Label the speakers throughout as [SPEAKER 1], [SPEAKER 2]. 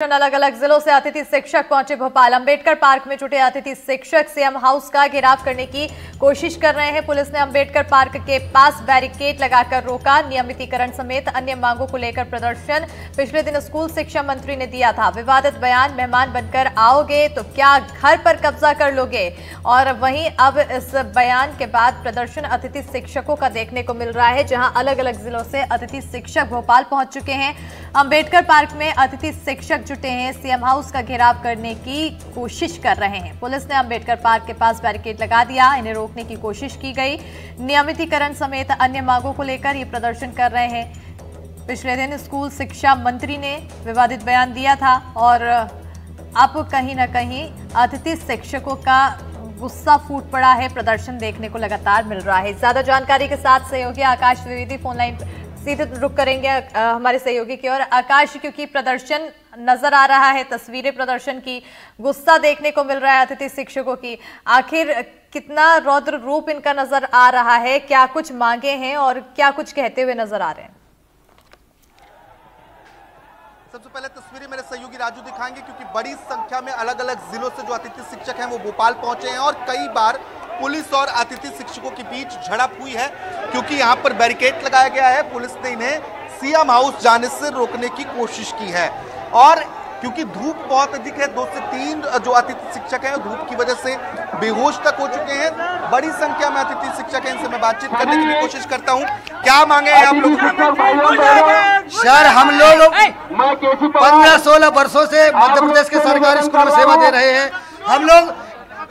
[SPEAKER 1] अलग अलग जिलों से अतिथि शिक्षक पहुंचे भोपाल। अंबेडकर पार्क में जुटे अतिथि शिक्षक सीएम हाउस का घेराव करने की कोशिश कर रहे हैं। पुलिस ने अंबेडकर पार्क के पास बैरिकेड लगाकर रोका। नियमितीकरण समेत अन्य मांगों को लेकर प्रदर्शन पिछले दिन स्कूल शिक्षा मंत्री ने दिया था। विवादित बयान, मेहमान बनकर आओगे तो क्या घर पर कब्जा कर लोगे। और वहीं अब इस बयान के बाद प्रदर्शन अतिथि शिक्षकों का देखने को मिल रहा है, जहां अलग अलग जिलों से अतिथि शिक्षक भोपाल पहुंच चुके हैं। अंबेडकर पार्क में अतिथि शिक्षक जुटे हैं, सीएम हाउस का घेराव करने की कोशिश कर रहे हैं। पुलिस ने अंबेडकर पार्क के पास बैरिकेड लगा दिया, इन्हें रोकने की कोशिश की गई। नियमितीकरण समेत अन्य मांगों को लेकर ये प्रदर्शन कर रहे हैं। पिछले दिन स्कूल शिक्षा मंत्री ने विवादित बयान दिया था और अब कहीं ना कहीं अतिथि शिक्षकों का गुस्सा फूट पड़ा है। प्रदर्शन देखने को लगातार मिल रहा है। ज्यादा जानकारी के साथ सहयोगी आकाश द्विवेदी फोनलाइन सीधे रुक करेंगे हमारे सहयोगी की ओर। आकाश, क्योंकि प्रदर्शन नजर आ रहा है, तस्वीरें प्रदर्शन की, गुस्सा देखने को मिल रहा है अतिथि शिक्षकों की, आखिर कितना रौद्र रूप इनका नजर आ रहा है, क्या कुछ मांगे हैं और क्या कुछ कहते हुए नजर आ रहे हैं?
[SPEAKER 2] सबसे पहले तस्वीरें मेरे सहयोगी राजू दिखाएंगे, क्योंकि बड़ी संख्या में अलग अलग जिलों से जो अतिथि शिक्षक हैं वो भोपाल पहुंचे हैं और कई बार पुलिस और अतिथि शिक्षकों के बीच झड़प हुई है, क्योंकि यहां पर बैरिकेड लगाया गया है। पुलिस ने इन्हें सीएम हाउस जाने से रोकने की कोशिश की है और क्योंकि धूप बहुत अधिक है, 2 से 3 जो अतिथि शिक्षक हैं धूप की वजह से बेहोश तक हो चुके हैं। बड़ी संख्या में अतिथि शिक्षक हैं, इनसे मैं बातचीत करने की भी कोशिश करता हूं। क्या मांगे हैं आप लोग?
[SPEAKER 3] सर, हम लोग 15-16 वर्षों से मध्य प्रदेश के सरकारी स्कूलों में सेवा दे रहे हैं। हम लोग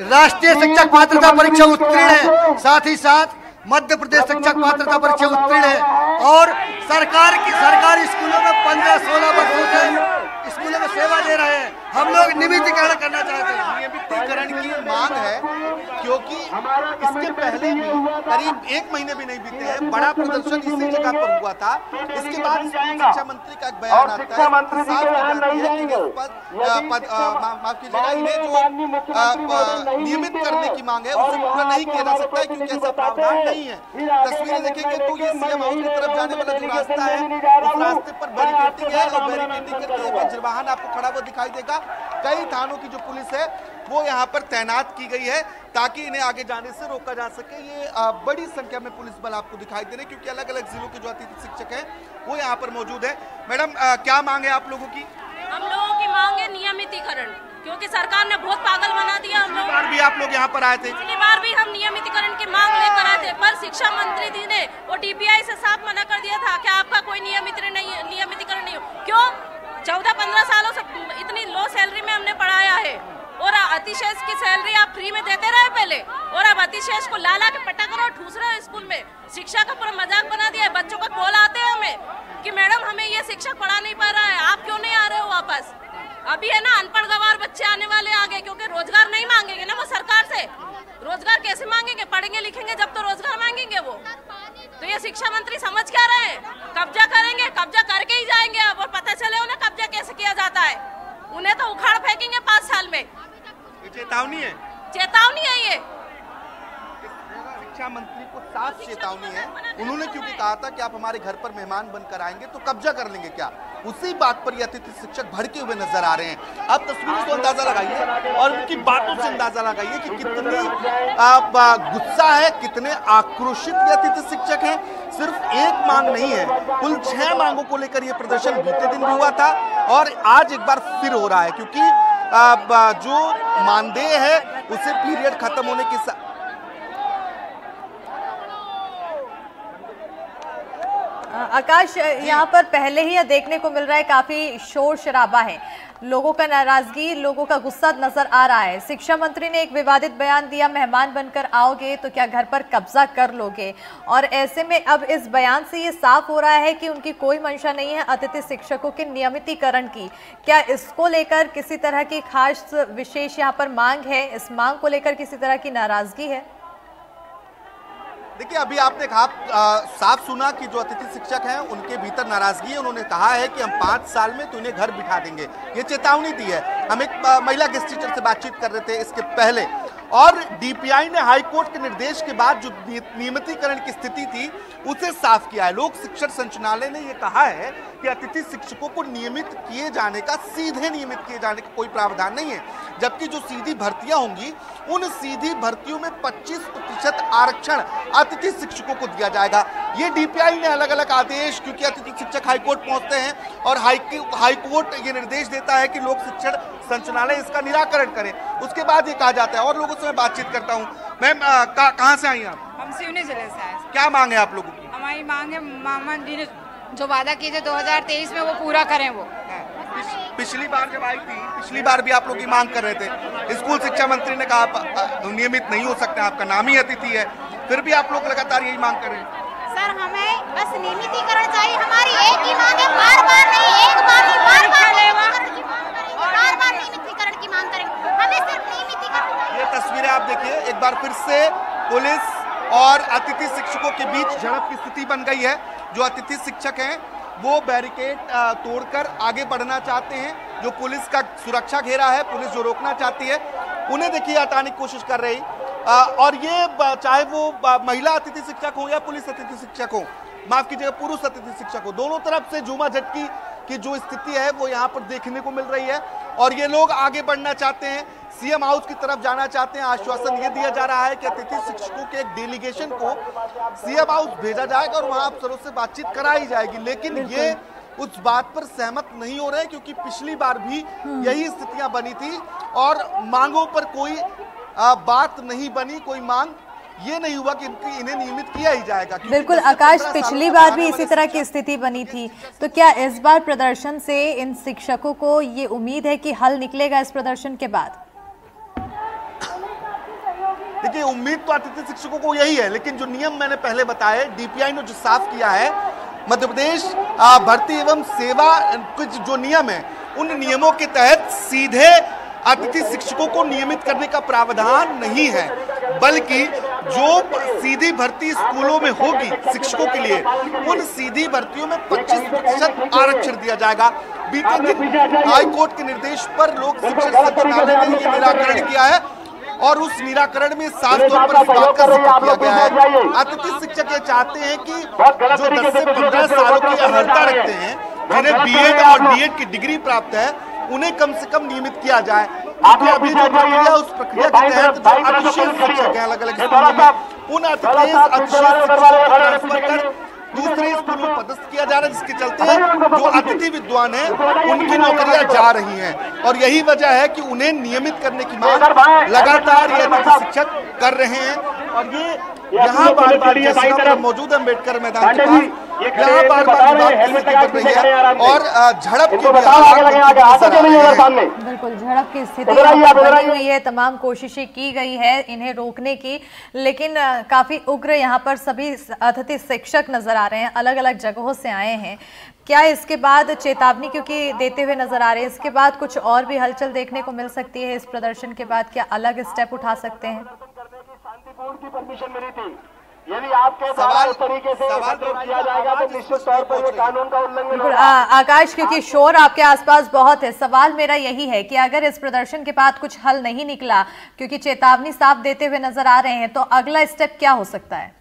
[SPEAKER 3] राष्ट्रीय शिक्षक पात्रता परीक्षा उत्तीर्ण है, साथ ही साथ मध्य प्रदेश शिक्षक पात्रता परीक्षा उत्तीर्ण है और सरकारी स्कूलों में 15-16 वर्षों से स्कूलों में सेवा दे रहे हैं। हम लोग नियमितीकरण करना चाहते हैं।
[SPEAKER 2] नियमितीकरण की मांग है, क्योंकि इसके पहले भी करीब 1 महीने भी नहीं बीते हैं, बड़ा प्रदर्शन इसी जगह पर हुआ था। इसके बाद स्कूल शिक्षा मंत्री का एक बयान आता है, माफ कीजिएगा, इन्हें जो नियमित करने की मांग है उसे पूरा नहीं किया जा सकता है, क्योंकि ऐसा प्रावधान नहीं है। तस्वीरें देखेंगे तो ये सीएम हाउस की तरफ जाने वाला जो रास्ता है, उस रास्ते पर बैरिकेडिंग है और बैरिकेडिंग करके वाहन आपको खड़ा हुआ दिखाई देगा। कई थानों की जो पुलिस है वो यहाँ पर तैनात की गई है ताकि इन्हें आगे जाने से रोका जा सके। ये बड़ी संख्या में पुलिस बल आपको दिखाई दे रहे हैं, क्योंकि अलग अलग जिलों के जो अतिथि शिक्षक हैं वो यहाँ पर मौजूद है। मैडम, क्या मांग है आप लोगों की?
[SPEAKER 4] हम लोगों की मांग है नियमितीकरण, क्योंकि सरकार ने बहुत पागल बना दिया। हम लोग
[SPEAKER 2] भी आप लोग यहाँ पर आए थे,
[SPEAKER 4] पिछली बार भी हम नियमितीकरण की मांग लेकर आए थे, पर शिक्षा मंत्री जी ने वो डीपीआई से साफ मना कर दिया था कि आपका कोई नियमितीकरण नहीं हो। क्यों? 14-15 सालों से इतनी लो सैलरी में हमने पढ़ाया है और अतिशेष की सैलरी आप फ्री में देते रहे पहले, और अब अतिशेष को लाला के पटा करो ठूस रहे हो स्कूल में। शिक्षा का पूरा मजाक बना दिया है। बच्चों का कॉल आते हैं हमें कि मैडम हमें ये शिक्षक पढ़ा नहीं पा रहा है, आप क्यों नहीं आ रहे हो वापस। अभी है ना, अनपढ़ गवार बच्चे आने वाले आगे, क्योंकि रोजगार नहीं मांगेंगे ना वो सरकार से। रोजगार कैसे मांगेंगे? पढ़ेंगे लिखेंगे जब तो रोजगार मांगेंगे वो। तो ये शिक्षा मंत्री समझ क्या रहे हैं? कब्जा करेंगे, कब्जा करके ही जाएंगे अब, और पता चले उन्हें कब्जा कैसे किया जाता है। उन्हें तो उखाड़ फेंकेंगे 5 साल में।
[SPEAKER 2] चेतावनी है,
[SPEAKER 4] चेतावनी है ये।
[SPEAKER 2] शिक्षा मंत्री को साफ चेतावनी है। उन्होंने क्योंकि कहा था कि आप हमारे घर पर मेहमान बनकर आएंगे तो कब्जा कर लेंगे क्या, उसी बात पर ये अतिथि शिक्षक भड़के हुए नजर आ रहे हैं। अब तस्वीरों से अंदाजा लगाइए और उनकी बातों से अंदाजा लगाइए कि कितनी गुस्सा है, कितने आक्रोशित ये अतिथि शिक्षक हैं। सिर्फ एक मांग नहीं है, कुल 6 मांगों को लेकर ये प्रदर्शन बीते दिन भी हुआ था और आज एक बार फिर हो रहा है, क्योंकि जो मानदेय है उसे पीरियड खत्म होने के साथ
[SPEAKER 1] आकाश, यहाँ पर पहले ही देखने को मिल रहा है काफी शोर शराबा है, लोगों का नाराजगी, लोगों का गुस्सा नजर आ रहा है। शिक्षा मंत्री ने एक विवादित बयान दिया, मेहमान बनकर आओगे तो क्या घर पर कब्जा कर लोगे। और ऐसे में अब इस बयान से ये साफ हो रहा है कि उनकी कोई मंशा नहीं है अतिथि शिक्षकों के नियमितीकरण की। क्या इसको लेकर किसी तरह की खास विशेष यहाँ पर मांग है? इस मांग को लेकर किसी तरह की नाराजगी है?
[SPEAKER 2] देखिए, अभी आपने कहा, साफ सुना कि जो अतिथि शिक्षक हैं उनके भीतर नाराजगी है। उन्होंने कहा है कि हम 5 साल में तो इन्हें घर बिठा देंगे, ये चेतावनी दी है। हम एक महिला गेस्ट टीचर से बातचीत कर रहे थे इसके पहले और डीपीआई ने हाईकोर्ट के निर्देश के बाद जो नियमितीकरण की स्थिति थी उसे साफ किया है। लोक शिक्षण संचालय ने यह कहा है कि अतिथि शिक्षकों को नियमित किए जाने का, सीधे नियमित किए जाने का कोई प्रावधान नहीं है, जबकि जो सीधी भर्तियां होंगी उन सीधी भर्तियों में 25% आरक्षण अतिथि शिक्षकों को दिया जाएगा। ये डीपीआई ने अलग अलग आदेश, क्योंकि अतिथि शिक्षक हाईकोर्ट पहुंचते हैं और हाईकोर्ट ये निर्देश देता है कि लोक शिक्षण संचालय इसका निराकरण करे, उसके बाद ये कहा जाता है। और लोगों से मैं बातचीत करता हूँ। मैम, कहाँ से आई आप?
[SPEAKER 5] हम सिवनी जिले से आए।
[SPEAKER 2] क्या मांग है आप लोगों की?
[SPEAKER 5] हमारी मांग है मामा जी ने जो वादा किए थे 2023 में वो पूरा करें। वो
[SPEAKER 2] पिछली बार जब आई थी, पिछली बार भी आप लोग की मांग कर रहे थे। स्कूल शिक्षा मंत्री ने कहा नियमित नहीं हो सकते, आपका नाम ही अतिथि है, फिर भी आप लोग लगातार यही मांग कर रहे हैं।
[SPEAKER 6] सर, हमें बस नियमितीकरण चाहिए। हमारी एक ही मांग है, बार बार नहीं, एक बार नहीं, बार बार नियमितीकरण की मांग करेंगे, बार बार नियमितीकरण की मांग करेंगे। हमें सिर्फ नियमितीकरण।
[SPEAKER 2] ये तस्वीरें आप देखिए, एक बार फिर से पुलिस और अतिथि शिक्षकों के बीच झड़प की स्थिति बन गई है। जो अतिथि शिक्षक हैं वो बैरिकेड तोड़कर आगे बढ़ना चाहते हैं। जो पुलिस का सुरक्षा घेरा है, पुलिस जो रोकना चाहती है, उन्हें देखिए हटाने की कोशिश कर रही। और ये चाहे वो महिला अतिथि शिक्षक हो या पुलिस अतिथि शिक्षक हो, माफ कीजिएगा पुरुष अतिथि शिक्षक हो, दोनों तरफ से झूमा झटकी की जो स्थिति है वो यहाँ पर देखने को मिल रही है। और ये लोग आगे बढ़ना चाहते हैं, सीएम हाउस की तरफ जाना चाहते हैं। आश्वासन ये दिया जा रहा है कि अतिथि शिक्षकों के एक डेलीगेशन को सीएम हाउस भेजा जाएगा और वहां अफसरों से बातचीत कराई जाएगी। लेकिन ये उस बात पर सहमत नहीं हो रहे, क्योंकि पिछली बार भी यही स्थितियां बनी थी और मांगों पर कोई बात नहीं बनी, कोई मांग ये नहीं हुआ कि इन्हें नियमित किया ही जाएगा।
[SPEAKER 1] बिल्कुल आकाश, पिछली बार भी इसी तरह की स्थिति बनी थी, तो क्या इस बार प्रदर्शन से इन शिक्षकों को ये उम्मीद है कि हल निकलेगा इस प्रदर्शन के बाद?
[SPEAKER 2] देखिए, उम्मीद तो अतिथि शिक्षकों को यही है, लेकिन जो नियम मैंने पहले बताए, डीपीआई ने जो साफ किया है, मध्य प्रदेश भर्ती एवं सेवा कुछ जो नियम है उन नियमों के तहत सीधे अतिथि शिक्षकों को नियमित करने का प्रावधान नहीं है, बल्कि जो सीधी भर्ती स्कूलों में होगी शिक्षकों के लिए, उन सीधी भर्तियों में 25% आरक्षण दिया जाएगा। बीते दिन हाईकोर्ट के निर्देश पर लोक शिक्षण संचालय ने यह निराकरण किया है और उस निराकरण में साफ तौर पर इस बात का जिक्र किया गया है। अतिथि शिक्षक ये चाहते हैं कि जो 10 से 15 सालों की अर्हता रखते हैं, जिन्हें बीएड और डीएड की डिग्री प्राप्त है, उन्हें कम से कम नियमित किया जाए। क्योंकि अभी जो प्रक्रिया, उस प्रक्रिया के तहत जो अतिशय शिक्षक हैं अलग अलग स्कूलों में, उन अतिशय शिक्षकों को ट्रांसफर कर दूसरे स्कूलों में पदस्थ किया जा रहा है, जिसके चलते जो अतिथि विद्वान हैं उनकी नौकरियां जा रही हैं। और यही वजह है कि उन्हें नियमित करने की मांग लगातार ये अतिथि शिक्षक कर रहे हैं। और ये यहाँ बार मौजूद अम्बेडकर मैदान के पास यहाँ बार-बार विवाद की स्थिति बन रही है और झड़प की
[SPEAKER 1] बिल्कुल झड़प की स्थिति बनी हुई है। तमाम कोशिशें की गई है इन्हें रोकने की, लेकिन काफी उग्र यहाँ पर सभी अतिथि शिक्षक नजर आ रहे हैं, अलग अलग जगहों से आए हैं। क्या इसके बाद चेतावनी क्योंकि देते हुए नजर आ रहे हैं, इसके बाद कुछ और भी हलचल देखने को मिल सकती है? इस प्रदर्शन के बाद क्या अलग स्टेप उठा सकते हैं?
[SPEAKER 7] की परमिशन मिली थी, यदि आपके द्वारा उस तरीके से किया जाएगा तो निश्चित तौर पर ये कानून का उल्लंघन होगा।
[SPEAKER 1] आकाश, क्योंकि शोर आपके आसपास बहुत है, सवाल मेरा यही है कि अगर इस प्रदर्शन के बाद कुछ हल नहीं निकला, क्योंकि चेतावनी साफ देते हुए नजर आ रहे हैं, तो अगला स्टेप क्या हो सकता है?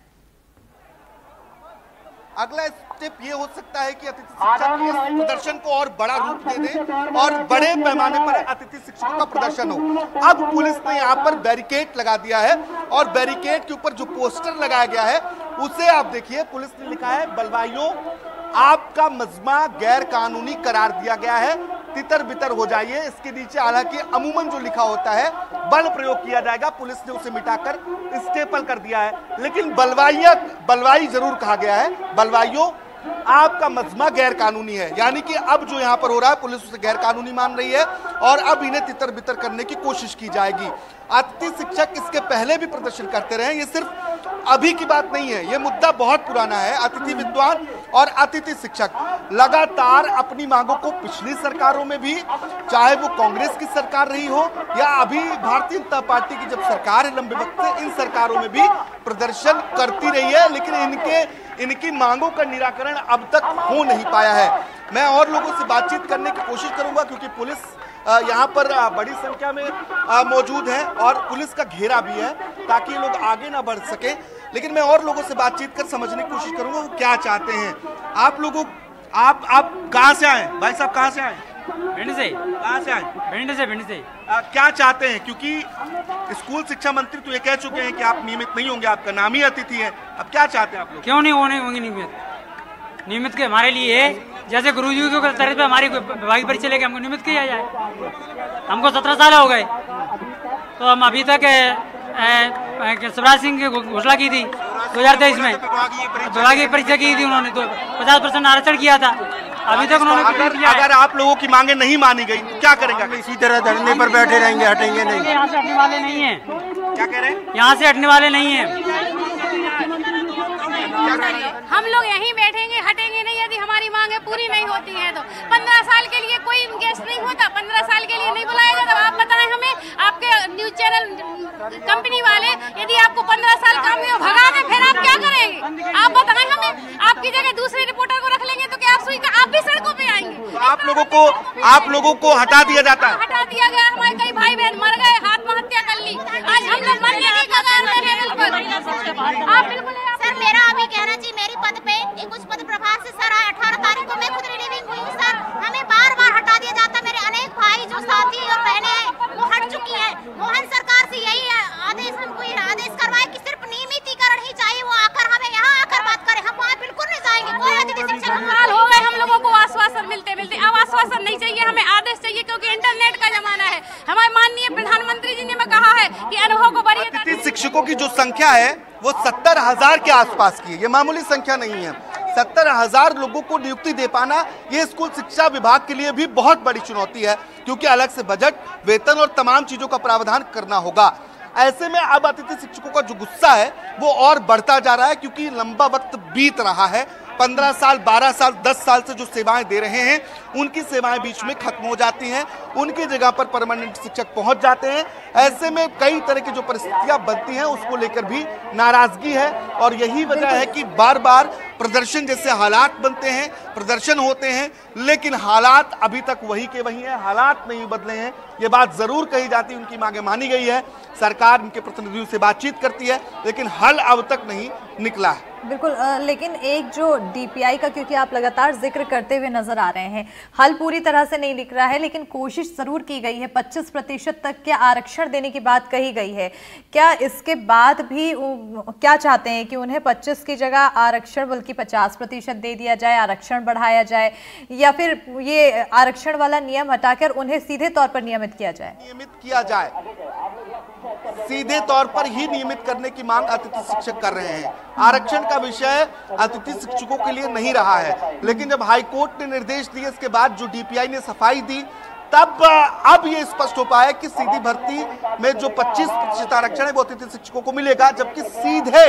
[SPEAKER 2] अगला स्टेप ये हो सकता है कि अतिथि शिक्षक इस प्रदर्शन को और बड़ा रूप दे दें और बड़े पैमाने पर अतिथि शिक्षकों का प्रदर्शन हो। अब पुलिस ने यहाँ पर बैरिकेड लगा दिया है और बैरिकेड के ऊपर जो पोस्टर लगाया गया है उसे आप देखिए, पुलिस ने लिखा है बलवाइयों आपका मजमा गैर कानूनी करार दिया गया है, तितर बितर हो जाइए। इसके नीचे हालांकि अमूमन जो लिखा होता है बल प्रयोग किया जाएगा, पुलिस ने उसे मिटाकर स्टेपल कर दिया है, लेकिन बलवाई जरूर कहा गया है। बलवाइयों आपका मजमा गैर कानूनी है, यानी कि अब जो यहाँ पर हो रहा है पुलिस उसे गैर कानूनी मान रही है और अब इन्हें तितर बितर करने की कोशिश की जाएगी। अतिथि शिक्षक इसके पहले भी प्रदर्शन करते रहे, ये सिर्फ अभी की बात नहीं है, ये मुद्दा बहुत पुराना है। अतिथि विद्वान और अतिथि शिक्षक लगातार अपनी मांगों को पिछली सरकारों में भी, चाहे वो कांग्रेस की सरकार रही हो या अभी भारतीय जनता पार्टी की जब सरकार है लंबे वक्त से, इन सरकारों में भी प्रदर्शन करती रही है, लेकिन इनकी मांगों का निराकरण अब तक हो नहीं पाया है। मैं और लोगों से बातचीत करने की कोशिश करूंगा, क्योंकि पुलिस यहाँ पर बड़ी संख्या में मौजूद है और पुलिस का घेरा भी है ताकि ये लोग आगे ना बढ़ सके। लेकिन मैं और लोगों से बातचीत कर समझने की कोशिश करूंगा वो क्या चाहते हैं। आप लोगों आप कहाँ से आए भाई साहब? कहाँ से आए?
[SPEAKER 8] भिंड से।
[SPEAKER 2] कहाँ से आए?
[SPEAKER 8] भिंड से।
[SPEAKER 2] क्या चाहते हैं? क्योंकि स्कूल शिक्षा मंत्री तो ये कह चुके हैं कि आप नियमित नहीं होंगे, आपका नाम ही अतिथि है। अब क्या चाहते हैं आप लोग?
[SPEAKER 8] क्यों नहीं होंगे नियमित के हमारे लिए है, जैसे गुरुजी की तरफ पे हमारी विभागीय परीक्षा लेके हमको नियमित किया जाए। हमको 17 साल हो गए तो हम अभी तक शिवराज सिंह की घोषणा की थी 2023 में, विभागीय परीक्षा की थी उन्होंने, तो 50% आरक्षण किया था। अभी तक उन्होंने
[SPEAKER 2] अगर आप लोगों की मांगे नहीं मानी गई तो क्या करेंगे?
[SPEAKER 3] इसी तरह धरने पर बैठे रहेंगे, हटेंगे नहीं।
[SPEAKER 8] यहाँ से हटने वाले नहीं है।
[SPEAKER 2] क्या कह रहे हैं?
[SPEAKER 8] यहाँ से हटने वाले नहीं है।
[SPEAKER 6] हम लोग यहीं बैठेंगे, हटेंगे नहीं यदि हमारी मांगे पूरी नहीं होती है तो। 15 साल के लिए कोई गेस्ट नहीं होता, 15 साल के लिए नहीं बुलाया जाता। आप बताएं हमें, आपके न्यूज चैनल कंपनी वाले यदि आपको 15 साल काम में भगा दें फिर आप क्या करेंगे? आप बताएं हमें। आपकी जगह दूसरे रिपोर्टर को रख लेंगे तो क्या आप भी सड़कों पे आएंगे?
[SPEAKER 2] आप लोगों को हटा दिया जाता है।
[SPEAKER 6] हटा दिया गया। हमारे कई भाई बहन मर गए, आत्महत्या कर ली। आज हम लोग मरने की कगार में हैं। बिल्कुल आप बिल्कुल सर, मेरा अभी कहना चाहिए मेरी पद पे एक उच्च पद प्रभार से सर 18 तारीख को मैं खुद रिलीविंग हुई सर। हमें बार हटा दिया जाता। मेरे अनेक भाई जो साथी और बहनें हैं वो हट चुकी है। मोहन सरकार से यही आदेश हमको ये आदेश करवाए कि सिर्फ नियमितीकरण ही चाहिए। वो आकर हमें यहाँ आकर बात करें, हम वहाँ बिल्कुल नहीं जाएंगे। कोई अतिथि शिक्षक साल हो गए हम लोगों को आश्वासन मिलते अब आश्वासन नहीं चाहिए, हमें आदेश चाहिए क्योंकि इंटरनेट का जमाना है। हमारे माननीय प्रधानमंत्री जी ने कहा है कि अनुभव को बढ़िया।
[SPEAKER 2] अतिथि शिक्षकों की जो संख्या है वो 70,000 के आसपास की है। ये मामूली संख्या नहीं है। 70,000 लोगों को नियुक्ति दे पाना ये स्कूल शिक्षा विभाग के लिए भी बहुत बड़ी चुनौती है क्योंकि अलग से बजट, वेतन और तमाम चीजों का प्रावधान करना होगा। ऐसे में अब अतिथि शिक्षकों का जो गुस्सा है वो और बढ़ता जा रहा है क्योंकि लंबा वक्त बीत रहा है। 15 साल, 12 साल, 10 साल से जो सेवाएं दे रहे हैं उनकी सेवाएं बीच में खत्म हो जाती हैं, उनकी जगह पर परमानेंट शिक्षक पहुंच जाते हैं। ऐसे में कई तरह की जो परिस्थितियां बनती हैं उसको लेकर भी नाराजगी है और यही वजह है कि बार बार प्रदर्शन जैसे हालात बनते हैं, प्रदर्शन होते हैं, लेकिन हालात अभी तक वही के वही हैं, हालात नहीं बदले हैं। ये बात जरूर कही जाती है, उनकी मांगे मानी गई है, सरकार उनके प्रतिनिधियों से बातचीत करती है, लेकिन हल अब तक नहीं निकला है।
[SPEAKER 1] बिल्कुल, लेकिन एक जो डीपीआई का, क्योंकि आप लगातार जिक्र करते हुए नजर आ रहे हैं, हल पूरी तरह से नहीं दिख रहा है लेकिन कोशिश जरूर की गई है। 25% तक के आरक्षण देने की बात कही गई है। क्या इसके बाद भी क्या चाहते हैं कि उन्हें 25 की जगह आरक्षण बल्कि 50% दे दिया जाए, आरक्षण बढ़ाया जाए, या फिर ये आरक्षण वाला नियम हटाकर उन्हें सीधे तौर पर नियमित किया जाए?
[SPEAKER 2] नियमित किया जाए, सीधे तौर पर ही नियमित करने की मांग अतिथि शिक्षक कर रहे हैं। आरक्षण का विषय अतिथि शिक्षकों के लिए नहीं रहा है, लेकिन जब हाईकोर्ट ने निर्देश दिए इसके बाद जो डीपीआई ने सफाई दी तब अब ये स्पष्ट हो पाया कि सीधी भर्ती में जो 25% आरक्षण है वो अतिथि शिक्षकों को मिलेगा, जबकि सीधे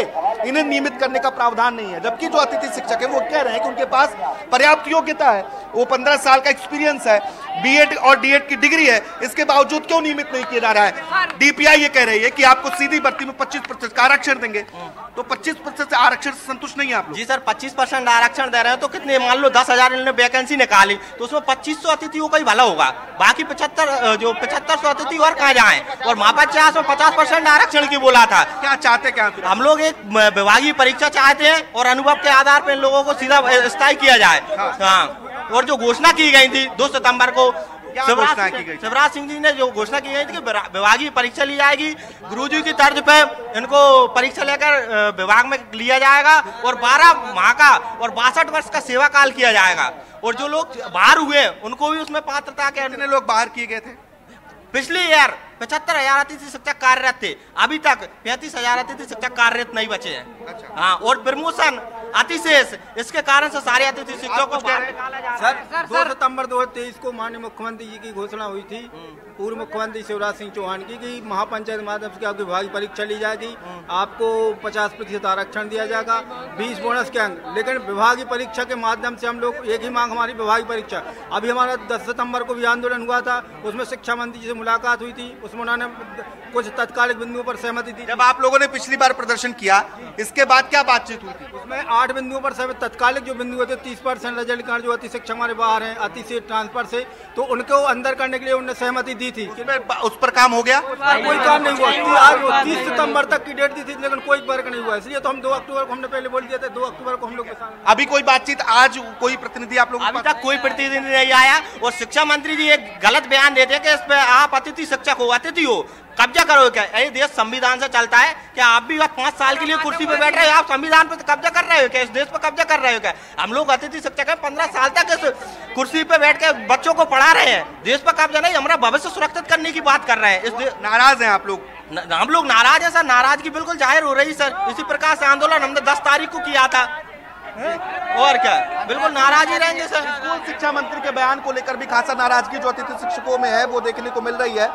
[SPEAKER 2] इन्हें नियमित करने का प्रावधान नहीं है। जबकि जो अतिथि शिक्षक है वो कह रहे हैं कि उनके पास पर्याप्त योग्यता है, वो 15 साल का एक्सपीरियंस है, बीएड और डीएड की डिग्री है, इसके बावजूद क्यों नियमित नहीं किया जा रहा है? डीपीआई ये कह रही है कि आपको सीधी भर्ती में 25% का आरक्षण देंगे, तो 25% से आरक्षण से संतुष्ट नहीं है आप लोग?
[SPEAKER 9] जी सर, 25% आरक्षण दे रहे हैं तो कितने, मान लो 10,000 इन्होंने वैकेंसी निकाली तो उसमें 2500 अतिथियों का ही भला होगा, बाकी 7500 अतिथि और कहाँ जाएं? और महापंचायत में 50% आरक्षण की बोला था।
[SPEAKER 2] क्या चाहते क्या?
[SPEAKER 9] हम लोग एक विभागीय परीक्षा चाहते हैं और अनुभव के आधार पर इन लोगों को सीधा स्थायी किया जाए। हाँ, और जो घोषणा की गई थी 2 सितंबर को शिवराज सिंह जी ने जो घोषणा की गई थी कि विभागीय परीक्षा ली जाएगी, गुरुजी की तर्ज पे इनको परीक्षा लेकर विभाग में लिया जाएगा और 12 माह का और 62 वर्ष का सेवा काल किया जाएगा। और जो लोग बाहर हुए उनको भी उसमें पात्रता के।
[SPEAKER 2] कितने लोग बाहर किए गए थे?
[SPEAKER 9] पिछली ईयर 75,000 अतिथि शिक्षक कार्यरत थे, अभी तक 35,000 अतिथि शिक्षक कार्यरत नहीं बचे हैं। अच्छा। हाँ, और प्रमोशन अतिशेष, इसके कारण से सारे अतिथि शिक्षकों को
[SPEAKER 10] सर 2 सितंबर 2023 को माननीय मुख्यमंत्री जी की घोषणा हुई थी, पूर्व मुख्यमंत्री शिवराज सिंह चौहान की, कि महापंचायत माध्यम से आपकी विभागीय परीक्षा ली जाएगी, आपको 50% आरक्षण दिया जाएगा, 20 बोनस के अंक। लेकिन विभागीय परीक्षा के माध्यम से हम लोग एक ही मांग, हमारी विभागीय परीक्षा। अभी हमारा 10 सितंबर को भी आंदोलन हुआ था, उसमें शिक्षा मंत्री जी से मुलाकात हुई थी, उसमें उन्होंने कुछ तत्कालिक बिंदुओं पर सहमति दी।
[SPEAKER 2] जब आप लोगों ने पिछली बार प्रदर्शन किया इसके बाद क्या बातचीत हुई थी?
[SPEAKER 10] उसमें 8 8 बिंदुओं पर सब तत्कालिक जो बिंदु होते 30% रिजल्ट कारण जो अति शिक्षक हमारे बाहर हैं अति से ट्रांसफर से, तो उनको अंदर करने के लिए उन्होंने सहमति दी थी।
[SPEAKER 2] उस पर काम हो गया?
[SPEAKER 10] कोई काम नहीं हुआ। आज 30 सितंबर तक की डेट दी थी लेकिन कोई फर्क नहीं हुआ, इसलिए तो हम 2 अक्टूबर को हमने पहले बोल दिया था, 2 अक्टूबर को हम लोग।
[SPEAKER 2] अभी कोई बातचीत, आज कोई प्रतिनिधि आप लोग?
[SPEAKER 9] अभी तक कोई प्रतिनिधि नहीं आया और शिक्षा मंत्री जी एक गलत बयान देते हैं कि इस पे आप अतिथि शिक्षक हो, अतिथि हो, कब्जा करो क्या? ये देश संविधान से चलता है क्या? आप भी 5 साल के लिए कुर्सी पे बैठ रहे हो, आप संविधान पे कब्जा कर रहे हो क्या? इस देश पे कब्जा कर रहे हो क्या? हम लोग अतिथि शिक्षक है, 15 साल तक इस कुर्सी पे बैठ के बच्चों को पढ़ा रहे हैं, देश पर कब्जा नहीं, हमारा भविष्य सुरक्षित करने की बात कर रहे हैं।
[SPEAKER 2] नाराज हैं आप लोग?
[SPEAKER 9] हम लोग नाराज है सर, नाराजगी बिल्कुल जाहिर हो रही सर। इसी प्रकार से आंदोलन हमने 10 तारीख को किया था, और क्या बिल्कुल नाराज ही रहेंगे सर।
[SPEAKER 2] स्कूल शिक्षा मंत्री के बयान को लेकर भी खासा नाराजगी जो अतिथि शिक्षकों में है वो देखने को मिल रही है,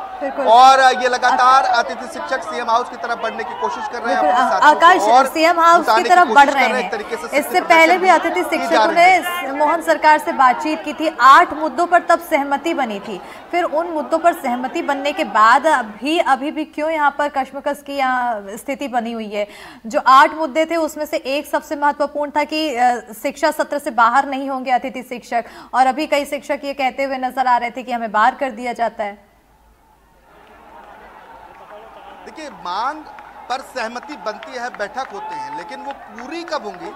[SPEAKER 2] और ये लगातार अतिथि शिक्षक सीएम हाउस की तरफ बढ़ने की कोशिश कर रहे हैं।
[SPEAKER 1] आकाश, सीएम हाउस की तरफ बढ़ रहे हैं। इससे पहले भी अतिथि शिक्षकों ने मोहन सरकार से बातचीत की थी, 8 मुद्दों पर तब सहमति बनी थी। फिर उन मुद्दों पर सहमति बनने के बाद अभी भी क्यों यहाँ पर कश्मकश की स्थिति बनी हुई है? जो 8 मुद्दे थे उसमें से एक सबसे महत्वपूर्ण था कि शिक्षा सत्र से बाहर नहीं होंगे अतिथि शिक्षक, और अभी कई शिक्षक ये कहते हुए नजर आ रहे थे कि हमें बाहर कर दिया जाता है।
[SPEAKER 2] देखिए, मांग पर सहमति बनती है, बैठक होते हैं, लेकिन वो पूरी कब होंगी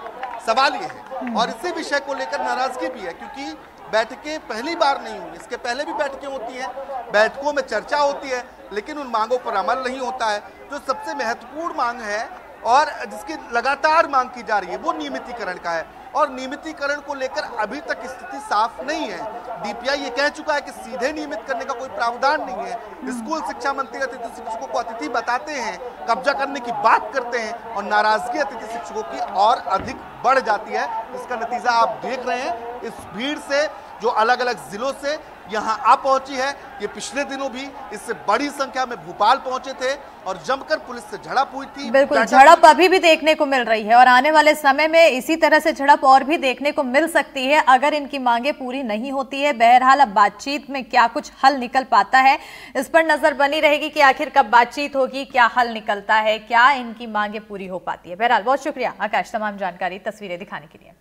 [SPEAKER 2] सवाल ये है। और इसी विषय को लेकर नाराजगी भी है, क्योंकि बैठकें पहली बार नहीं हुई, इसके पहले भी बैठकें होती हैं, बैठकों में चर्चा होती है, लेकिन उन मांगों पर अमल नहीं होता है। जो सबसे महत्वपूर्ण मांग है और जिसकी लगातार मांग की जा रही है वो नियमितीकरण का है, और नियमितीकरण को लेकर अभी तक स्थिति साफ नहीं है। डीपीआई ये कह चुका है कि सीधे नियमित करने का कोई प्रावधान नहीं है। स्कूल शिक्षा मंत्री अतिथि शिक्षकों को अतिथि बताते हैं, कब्जा करने की बात करते हैं, और नाराजगी अतिथि शिक्षकों की और अधिक बढ़ जाती है। इसका नतीजा आप देख रहे हैं, इस भीड़ से जो अलग अलग जिलों से यहाँ आ पहुंची है। ये पिछले दिनों भी इससे बड़ी संख्या में भोपाल पहुंचे थे और जमकर पुलिस से झड़प हुई थी।
[SPEAKER 1] बिल्कुल, झड़प अभी भी देखने को मिल रही है, और आने वाले समय में इसी तरह से झड़प और भी देखने को मिल सकती है अगर इनकी मांगे पूरी नहीं होती है। बहरहाल अब बातचीत में क्या कुछ हल निकल पाता है, इस पर नजर बनी रहेगी कि आखिर कब बातचीत होगी, क्या हल निकलता है, क्या इनकी मांगे पूरी हो पाती है। बहरहाल बहुत शुक्रिया आकाश तमाम जानकारी, तस्वीरें दिखाने के लिए।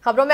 [SPEAKER 1] खबरों में